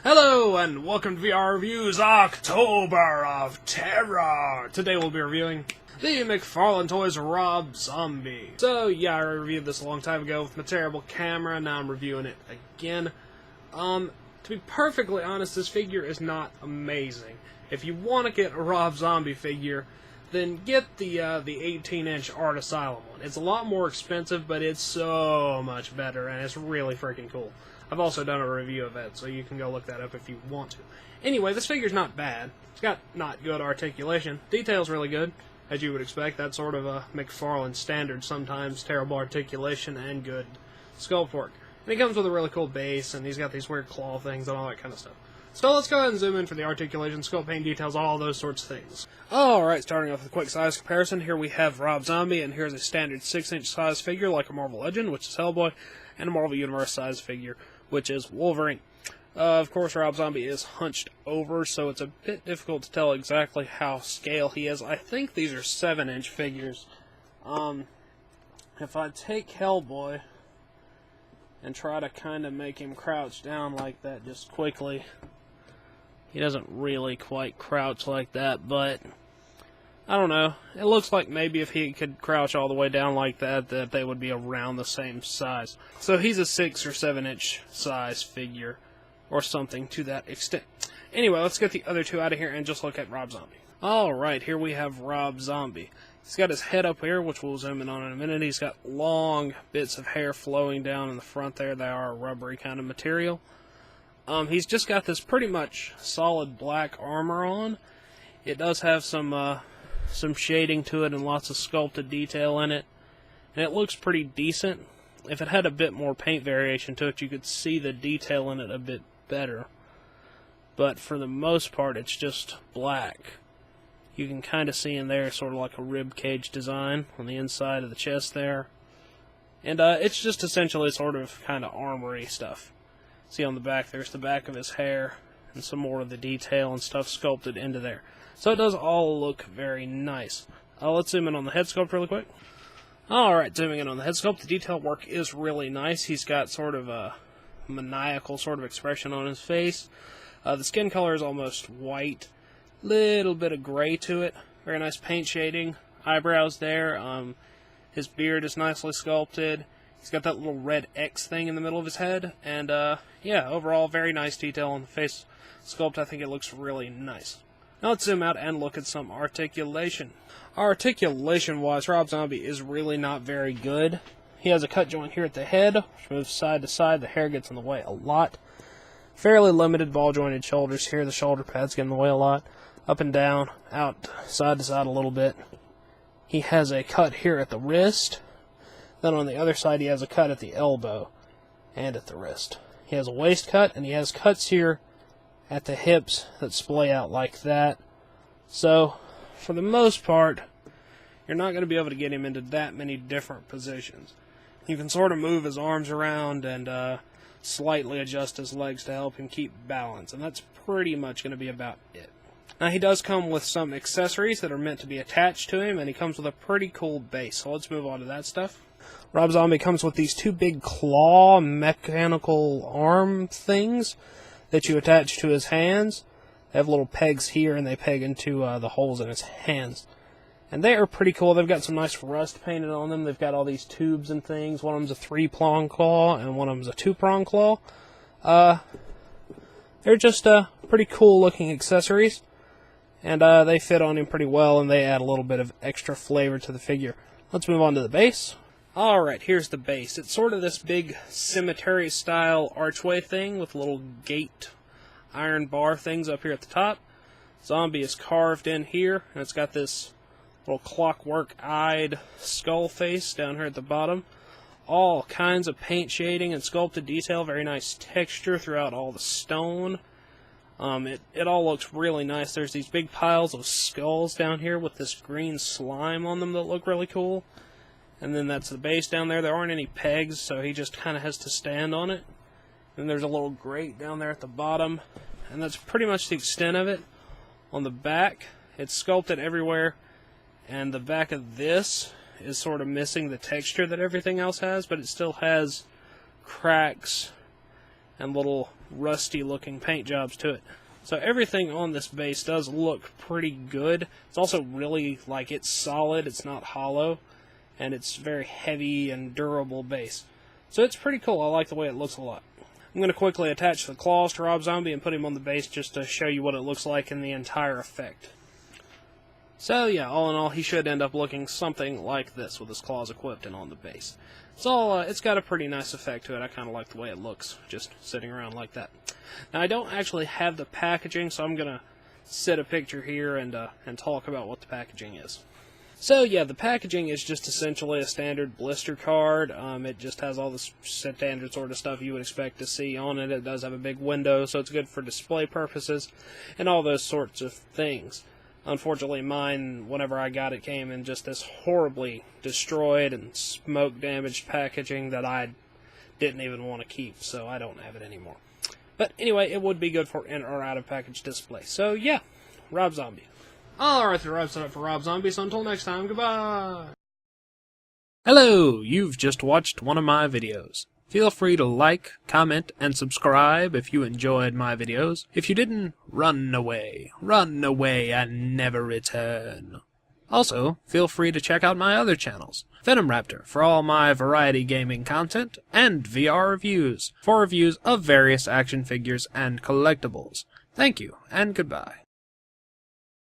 Hello and welcome to VR Reviews October of Terror! Today we'll be reviewing the McFarlane Toys Rob Zombie. So yeah, I reviewed this a long time ago with my terrible camera, now I'm reviewing it again. To be perfectly honest, this figure is not amazing. If you want to get a Rob Zombie figure, then get the 18-inch Art Asylum one. It's a lot more expensive, but it's so much better, and it's really freaking cool. I've also done a review of it, so you can go look that up if you want to. Anyway, this figure's not bad. It's got not good articulation. Detail's really good, as you would expect. That's sort of a McFarlane standard sometimes. Terrible articulation and good sculpt work. And he comes with a really cool base, and he's got these weird claw things and all that kind of stuff. So let's go ahead and zoom in for the articulation, sculpt paint details, all those sorts of things. Alright, starting off with a quick size comparison. Here we have Rob Zombie, and here's a standard 6-inch size figure like a Marvel Legend, which is Hellboy, and a Marvel Universe size figure, which is Wolverine. Of course, Rob Zombie is hunched over, so it's a bit difficult to tell exactly how scale he is. I think these are 7-inch figures. If I take Hellboy and try to kind of make him crouch down like that just quickly, he doesn't really quite crouch like that, but I don't know. It looks like maybe if he could crouch all the way down like that, that they would be around the same size. So he's a 6 or 7-inch size figure, or something to that extent. Anyway, let's get the other two out of here and just look at Rob Zombie. Alright, here we have Rob Zombie. He's got his head up here, which we'll zoom in on in a minute. He's got long bits of hair flowing down in the front there. They are a rubbery kind of material. He's just got this pretty much solid black armor on. It does have some shading to it and lots of sculpted detail in it, and it looks pretty decent. If it had a bit more paint variation to it, you could see the detail in it a bit better, but for the most part it's just black. You can kind of see in there sort of like a rib cage design on the inside of the chest there, and it's just essentially sort of kind of armory stuff. See on the back, there's the back of his hair and some more of the detail and stuff sculpted into there. So it does all look very nice. Let's zoom in on the head sculpt really quick. Alright, zooming in on the head sculpt, the detail work is really nice. He's got sort of a maniacal sort of expression on his face. The skin color is almost white. Little bit of gray to it. Very nice paint shading. Eyebrows there. His beard is nicely sculpted. He's got that little red X thing in the middle of his head. And yeah, overall very nice detail on the face sculpt. I think it looks really nice. Now let's zoom out and look at some articulation. Articulation-wise, Rob Zombie is really not very good. He has a cut joint here at the head, which moves side to side. The hair gets in the way a lot. Fairly limited ball-jointed shoulders here. The shoulder pads get in the way a lot. Up and down, out, side to side a little bit. He has a cut here at the wrist. Then on the other side, he has a cut at the elbow and at the wrist. He has a waist cut, and he has cuts here at the hips that splay out like that. So, for the most part, you're not going to be able to get him into that many different positions. You can sort of move his arms around and slightly adjust his legs to help him keep balance, and that's pretty much going to be about it. Now, he does come with some accessories that are meant to be attached to him, and he comes with a pretty cool base, so let's move on to that stuff. Rob Zombie comes with these two big claw mechanical arm things that you attach to his hands. They have little pegs here, and they peg into the holes in his hands. And they are pretty cool. They've got some nice rust painted on them. They've got all these tubes and things. One of them's a 3-prong claw, and one of them's a 2-prong claw. They're just pretty cool-looking accessories, and they fit on him pretty well, and they add a little bit of extra flavor to the figure. Let's move on to the base. Alright, here's the base. It's sort of this big cemetery-style archway thing with little gate iron bar things up here at the top. Zombie is carved in here, and it's got this little clockwork-eyed skull face down here at the bottom. All kinds of paint shading and sculpted detail. Very nice texture throughout all the stone. It all looks really nice. There's these big piles of skulls down here with this green slime on them that look really cool. And then that's the base down there. There aren't any pegs, so he just kind of has to stand on it. And there's a little grate down there at the bottom. And that's pretty much the extent of it. On the back, it's sculpted everywhere. And the back of this is sort of missing the texture that everything else has, but it still has cracks and little rusty looking paint jobs to it. So everything on this base does look pretty good. It's also really, like, it's solid, it's not hollow, and it's very heavy and durable base. So it's pretty cool. I like the way it looks a lot. I'm going to quickly attach the claws to Rob Zombie and put him on the base just to show you what it looks like in the entire effect. So yeah, all in all, he should end up looking something like this with his claws equipped and on the base. It's got a pretty nice effect to it. I kind of like the way it looks, just sitting around like that. Now, I don't actually have the packaging, so I'm going to set a picture here and talk about what the packaging is. So yeah, the packaging is just essentially a standard blister card. It just has all the standard sort of stuff you would expect to see on it. It does have a big window, so it's good for display purposes and all those sorts of things. Unfortunately, mine, whenever I got it, came in just this horribly destroyed and smoke-damaged packaging that I didn't even want to keep, so I don't have it anymore. But anyway, it would be good for in or out-of-package display. So yeah, Rob Zombie. Alright, that wraps it up for Rob Zombie, so until next time, goodbye! Hello, you've just watched one of my videos. Feel free to like, comment, and subscribe if you enjoyed my videos. If you didn't, run away and never return. Also, feel free to check out my other channels, Venom Raptor for all my variety gaming content, and VR Reviews for reviews of various action figures and collectibles. Thank you, and goodbye.